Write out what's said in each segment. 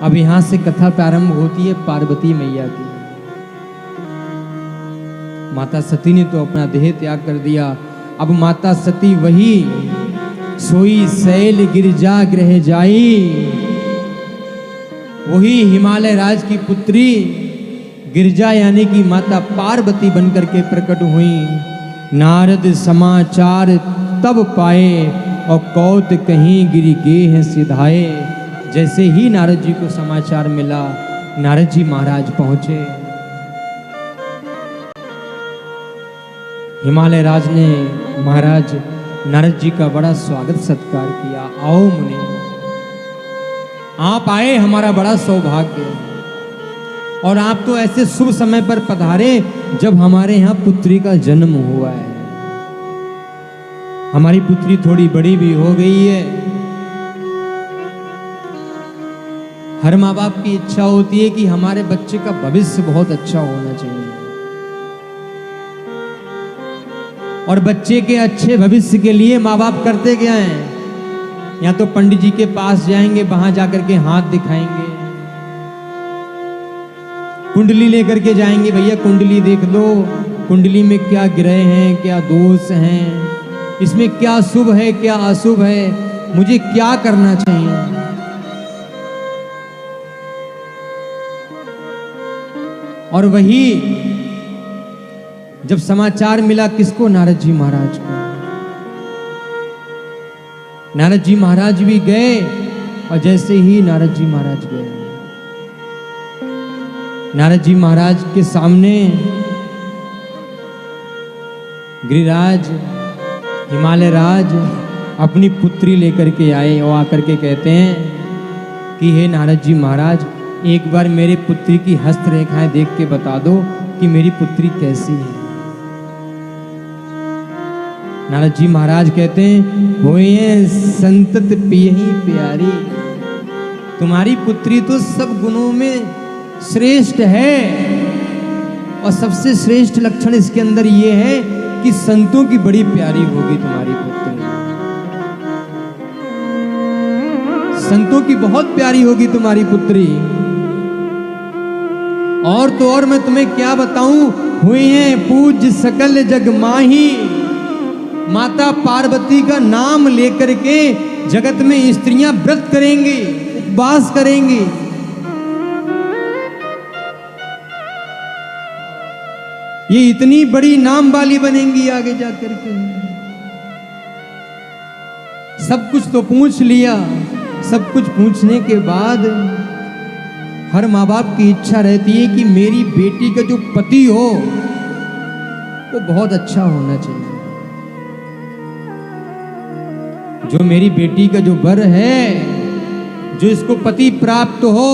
अब यहां से कथा प्रारंभ होती है पार्वती मैया की। माता सती ने तो अपना देह त्याग कर दिया। अब माता सती वही सोई शैल गिरजा ग्रह जाई, वही हिमालय राज की पुत्री गिरजा यानी कि माता पार्वती बनकर के प्रकट हुई। नारद समाचार तब पाए और कौत कहीं गिरी गेह सिधाए। जैसे ही नारद जी को समाचार मिला, नारद जी महाराज पहुंचे। हिमालय राज ने महाराज नारद जी का बड़ा स्वागत सत्कार किया। आओ मुनि, आप आए, हमारा बड़ा सौभाग्य। और आप तो ऐसे शुभ समय पर पधारे जब हमारे यहाँ पुत्री का जन्म हुआ है। हमारी पुत्री थोड़ी बड़ी भी हो गई है। हर माँ बाप की इच्छा होती है कि हमारे बच्चे का भविष्य बहुत अच्छा होना चाहिए, और बच्चे के अच्छे भविष्य के लिए माँ बाप करते क्या हैं? या तो पंडित जी के पास जाएंगे, वहां जाकर के हाथ दिखाएंगे, कुंडली लेकर के जाएंगे, भैया कुंडली देख लो, कुंडली में क्या ग्रह हैं, क्या दोष हैं, इसमें क्या शुभ है, क्या अशुभ है, मुझे क्या करना चाहिए। और वही जब समाचार मिला किसको? नारद जी महाराज को। नारद जी महाराज भी गए, और जैसे ही नारद जी महाराज गए, नारद जी महाराज के सामने गिरिराज हिमालय राज अपनी पुत्री लेकर के आए और आकर के कहते हैं कि हे नारद जी महाराज, एक बार मेरे पुत्री की हस्तरेखाएं देख के बता दो कि मेरी पुत्री कैसी है। नारद जी महाराज कहते हैं, होए संतत पियहि प्यारी, तुम्हारी पुत्री तो सब गुणों में श्रेष्ठ है, और सबसे श्रेष्ठ लक्षण इसके अंदर ये है कि संतों की बड़ी प्यारी होगी तुम्हारी पुत्री। संतों की बहुत प्यारी होगी तुम्हारी पुत्री। और तो और मैं तुम्हें क्या बताऊं, हुए हैं पूज्य सकल जग माही, माता पार्वती का नाम लेकर के जगत में स्त्रियां व्रत करेंगी, उपवास करेंगी। ये इतनी बड़ी नाम वाली बनेंगी आगे जाकर के। सब कुछ तो पूछ लिया, सब कुछ पूछने के बाद हर माँ बाप की इच्छा रहती है कि मेरी बेटी का जो पति हो वो बहुत अच्छा होना चाहिए, जो मेरी बेटी का जो वर है, जो इसको पति प्राप्त हो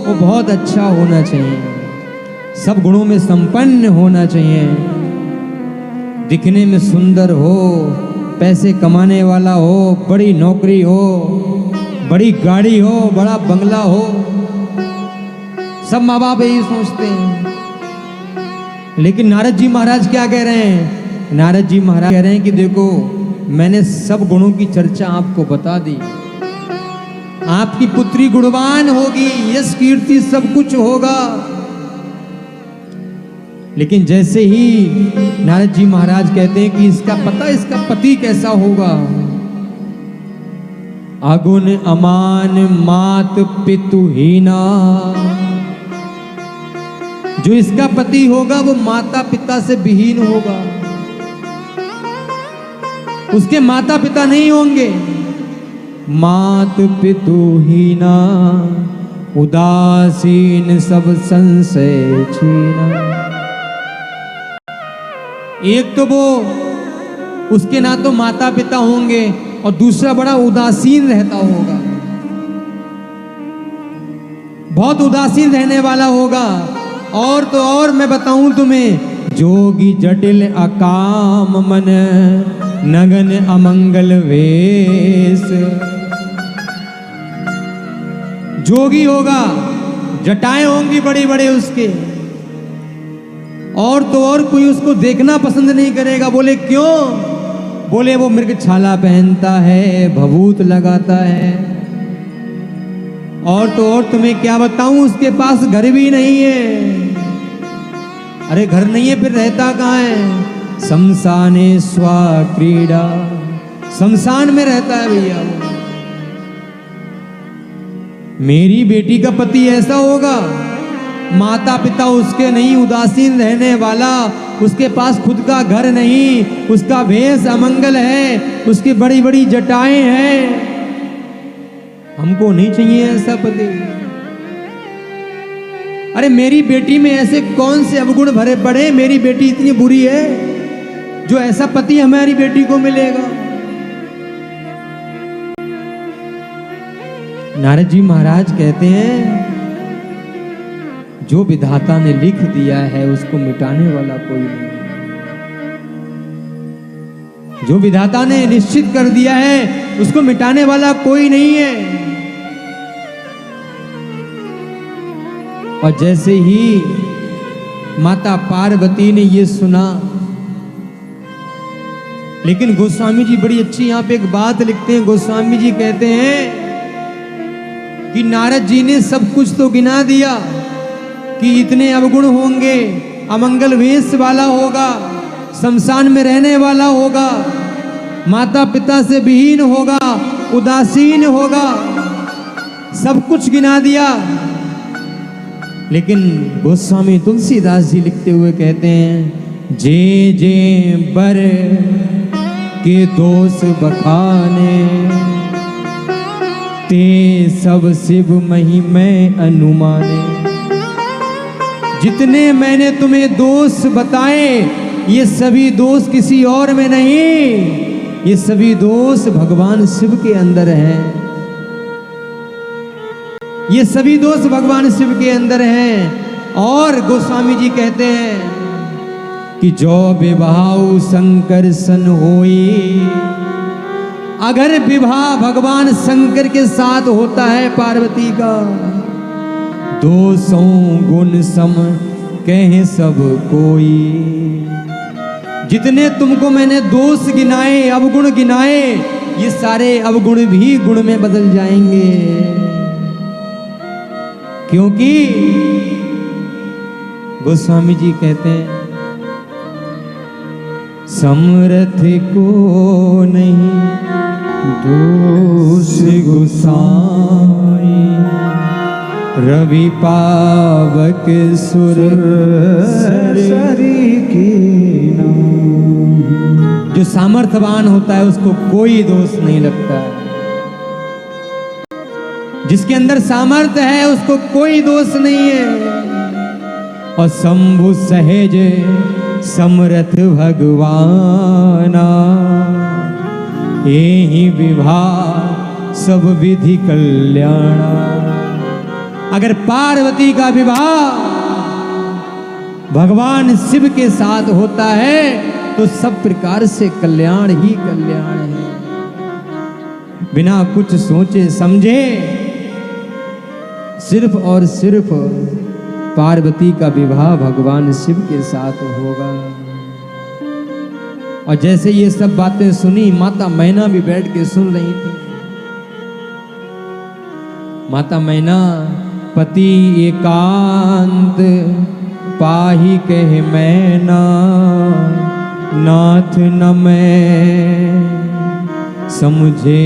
वो बहुत अच्छा होना चाहिए, सब गुणों में संपन्न होना चाहिए, दिखने में सुंदर हो, पैसे कमाने वाला हो, बड़ी नौकरी हो, बड़ी गाड़ी हो, बड़ा बंगला हो। सब माँ बाप यही सोचते हैं। लेकिन नारद जी महाराज क्या कह रहे हैं? नारद जी महाराज कह रहे हैं कि देखो, मैंने सब गुणों की चर्चा आपको बता दी, आपकी पुत्री गुणवान होगी, यश कीर्ति सब कुछ होगा। लेकिन जैसे ही नारद जी महाराज कहते हैं कि इसका पति कैसा होगा? अगुण अमान मात पितुहीना, जो इसका पति होगा वो माता पिता से विहीन होगा, उसके माता पिता नहीं होंगे। मात पितुहीना उदासीन सब संशय छीना। एक तो वो उसके ना तो माता पिता होंगे, और दूसरा बड़ा उदासीन रहता होगा, बहुत उदासीन रहने वाला होगा। और तो और मैं बताऊं तुम्हें, जोगी जटिल अकाम मन नगन अमंगल वेश। जोगी होगा, जटाएं होंगी बड़ी बड़े उसके, और तो और कोई उसको देखना पसंद नहीं करेगा। बोले क्यों? बोले वो मृग छाला पहनता है, भभूत लगाता है, और तो और तुम्हें क्या बताऊं, उसके पास घर भी नहीं है। अरे घर नहीं है फिर रहता कहाँ है? शमशाने स्वा क्रीड़ा, शमशान में रहता है भैया वो। मेरी बेटी का पति ऐसा होगा, माता पिता उसके नहीं, उदासीन रहने वाला, उसके पास खुद का घर नहीं, उसका भेष अमंगल है, उसकी बड़ी बड़ी जटाएं हैं। हमको नहीं चाहिए ऐसा पति। अरे मेरी बेटी में ऐसे कौन से अवगुण भरे पड़े, मेरी बेटी इतनी बुरी है जो ऐसा पति हमारी बेटी को मिलेगा। नारद जी महाराज कहते हैं, जो विधाता ने लिख दिया है उसको मिटाने वाला कोई नहीं। जो विधाता ने निश्चित कर दिया है उसको मिटाने वाला कोई नहीं है। और जैसे ही माता पार्वती ने ये सुना, लेकिन गोस्वामी जी बड़ी अच्छी यहां पे एक बात लिखते हैं। गोस्वामी जी कहते हैं कि नारद जी ने सब कुछ तो गिना दिया कि इतने अवगुण होंगे, अमंगल वेश वाला होगा, शमशान में रहने वाला होगा, माता पिता से विहीन होगा, उदासीन होगा, सब कुछ गिना दिया। लेकिन गोस्वामी तुलसीदास जी लिखते हुए कहते हैं, जे जे बर के दोष बखाने, ते सब शिव महिमै अनुमाने। जितने मैंने तुम्हें दोष बताए, ये सभी दोष किसी और में नहीं, ये सभी दोष भगवान शिव के अंदर हैं। ये सभी दोष भगवान शिव के अंदर हैं। और गोस्वामी जी कहते हैं कि जो विवाह शंकर सन होई, अगर विवाह भगवान शंकर के साथ होता है पार्वती का, 200 गुण सम कहे सब कोई। जितने तुमको मैंने दोष गिनाए, अवगुण गिनाए, ये सारे अवगुण भी गुण में बदल जाएंगे। क्योंकि गोस्वामी जी कहते हैं, समर्थ को नहीं दोष गुसाई, रवि पावक सुर सरी की नाम। जो सामर्थ्यवान होता है उसको कोई दोष नहीं लगता है। जिसके अंदर सामर्थ्य है उसको कोई दोष नहीं है। और शंभु सहज समर्थ भगवाना, यही विवाह सब विधि कल्याणा। अगर पार्वती का विवाह भगवान शिव के साथ होता है तो सब प्रकार से कल्याण ही कल्याण है। बिना कुछ सोचे समझे सिर्फ और सिर्फ पार्वती का विवाह भगवान शिव के साथ होगा। और जैसे ये सब बातें सुनी, माता मैना भी बैठ के सुन रही थी। माता मैना पति एकांत पाही कहे मैना, नाथ न मैं समझे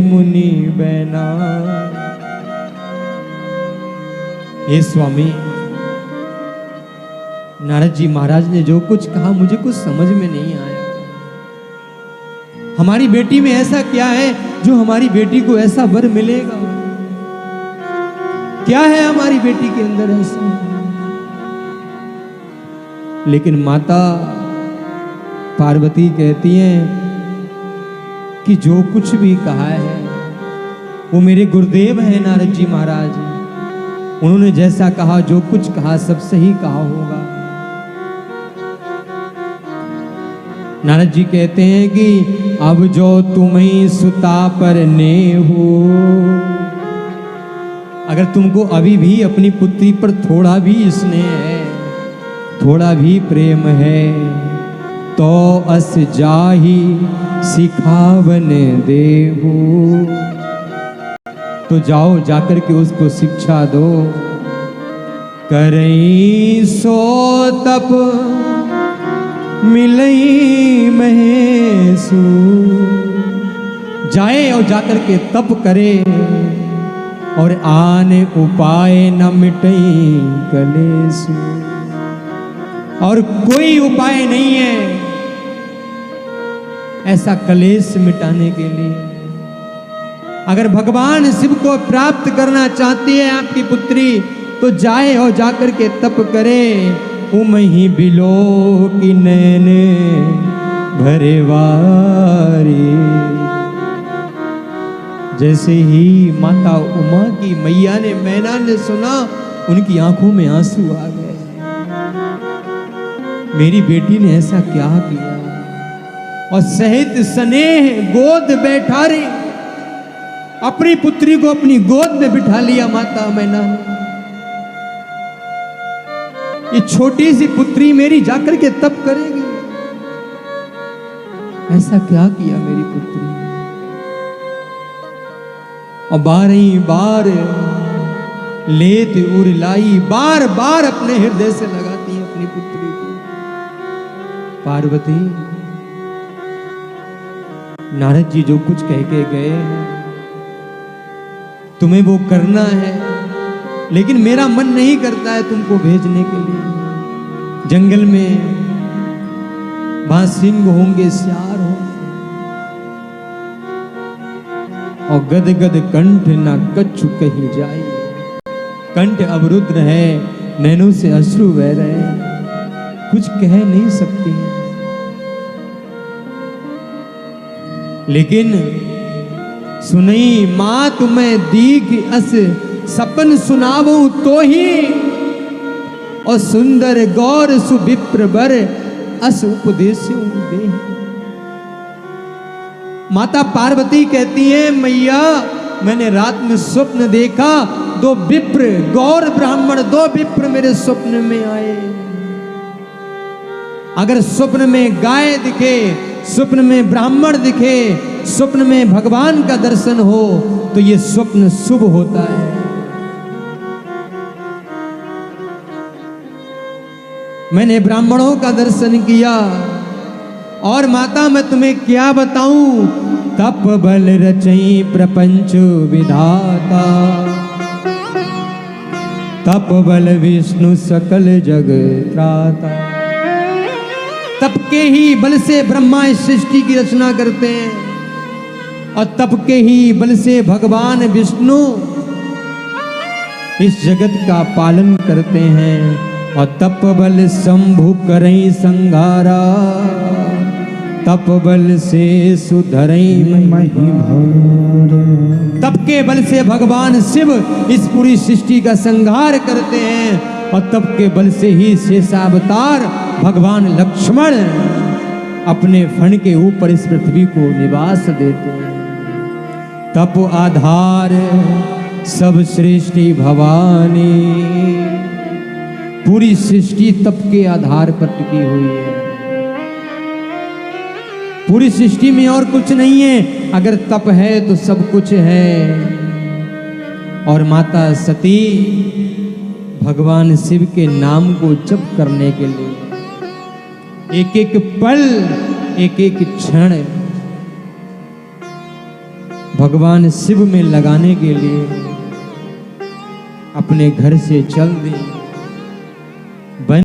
मुनि बैना। हे स्वामी, नारद जी महाराज ने जो कुछ कहा मुझे कुछ समझ में नहीं आया। हमारी बेटी में ऐसा क्या है जो हमारी बेटी को ऐसा वर मिलेगा? क्या है हमारी बेटी के अंदर ऐसा? लेकिन माता पार्वती कहती हैं कि जो कुछ भी कहा है वो मेरे गुरुदेव हैं नारद जी महाराज। उन्होंने जैसा कहा, जो कुछ कहा सब सही कहा होगा। नारद जी कहते हैं कि अब जो तुम्हें सुता पर ने हो, अगर तुमको अभी भी अपनी पुत्री पर थोड़ा भी स्नेह है, थोड़ा भी प्रेम है, तो अस जाही सिखावन देहु, तो जाओ जाकर के उसको शिक्षा दो। करई सो तप मिलई महेशु, जाए और जाकर के तप करे और आने उपाय न मिटई कलेश। और कोई उपाय नहीं है ऐसा कलेश मिटाने के लिए। अगर भगवान शिव को प्राप्त करना चाहती है आपकी पुत्री तो जाए और जाकर के तप करे। उमही बिलो की नैने भरे वारी। जैसे ही माता उमा की मैया ने मैना ने सुना, उनकी आंखों में आंसू आ गए। मेरी बेटी ने ऐसा क्या किया। और सहित स्नेह गोद बैठा रही, अपनी पुत्री को अपनी गोद में बिठा लिया माता मैना ने। ये छोटी सी पुत्री मेरी जाकर के तप करेगी, ऐसा क्या किया मेरी पुत्री। और 12 बार लेत उर लाई, बार बार अपने हृदय से लगाती है अपनी पुत्री को। पार्वती, नारद जी जो कुछ कह के गए तुम्हें वो करना है, लेकिन मेरा मन नहीं करता है तुमको भेजने के लिए। जंगल में वहां सिंह होंगे, सियार होंगे, और गद गद कंठ ना कछु कहीं जाए। कंठ अवरुद्ध है, नैनों से अश्रु बह रहे, कुछ कह नहीं सकती। लेकिन सुनई मां तुम्हें दीख अस सपन सुनावो तो ही, और सुंदर गौर सुविप्र बर अस उपदेश दे। माता पार्वती कहती है, मैया मैंने रात में स्वप्न देखा, 2 विप्र गौर ब्राह्मण 2 विप्र मेरे स्वप्न में आए। अगर स्वप्न में गाय दिखे, स्वप्न में ब्राह्मण दिखे, स्वप्न में भगवान का दर्शन हो तो ये स्वप्न शुभ होता है। मैंने ब्राह्मणों का दर्शन किया। और माता मैं तुम्हें क्या बताऊं, तप बल रचई प्रपंच विधाता, तप बल विष्णु सकल जग त्राता। तप के ही बल से ब्रह्मा इस सृष्टि की रचना करते हैं, और तप के ही बल से भगवान विष्णु इस जगत का पालन करते हैं। और तप बल शंभु करई संघारा, तप बल से सुधरई मही भार। तप के बल से भगवान शिव इस पूरी सृष्टि का संहार करते हैं, और तप के बल से ही शेषावतार भगवान लक्ष्मण अपने फण के ऊपर इस पृथ्वी को निवास देते हैं। तप आधार सब सृष्टि भवानी, पूरी सृष्टि तप के आधार पर टिकी हुई है। पूरी सृष्टि में और कुछ नहीं है, अगर तप है तो सब कुछ है। और माता सती भगवान शिव के नाम को जप करने के लिए एक एक पल, एक एक क्षण भगवान शिव में लगाने के लिए अपने घर से चल दी। वन